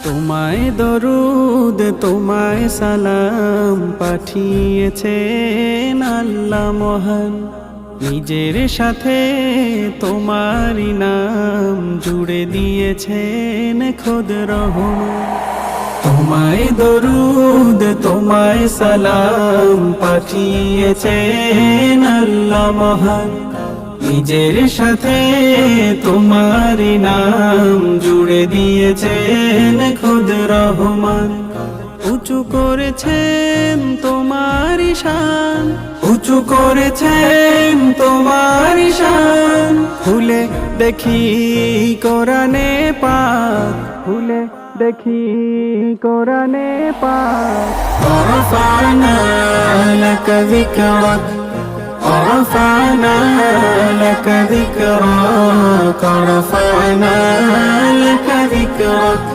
তোমায় দরুদ তোমায় সালাম পাঠিয়েছেন আল্লাহ মহান। নিজের সাথে তোমারই নাম জুড়ে দিয়েছেন খোদ রহমান। তোমায় দরুদ তোমায় সালাম পাঠিয়েছেন আল্লাহ মহান। নিজের সাথে তোমারই নাম জুড়ে দিয়েছেন খোদ রহমান। উঁচু করেছেন তোমারই শান, উঁচু করেছেন তোমারই শান। খুলে দেখি কোরআনে পাক, খুলে দেখি কোরআনে পাক। রফা'না লাকা যিকরাক, رفعنا لك ذكرك، رفعنا لك ذكرك।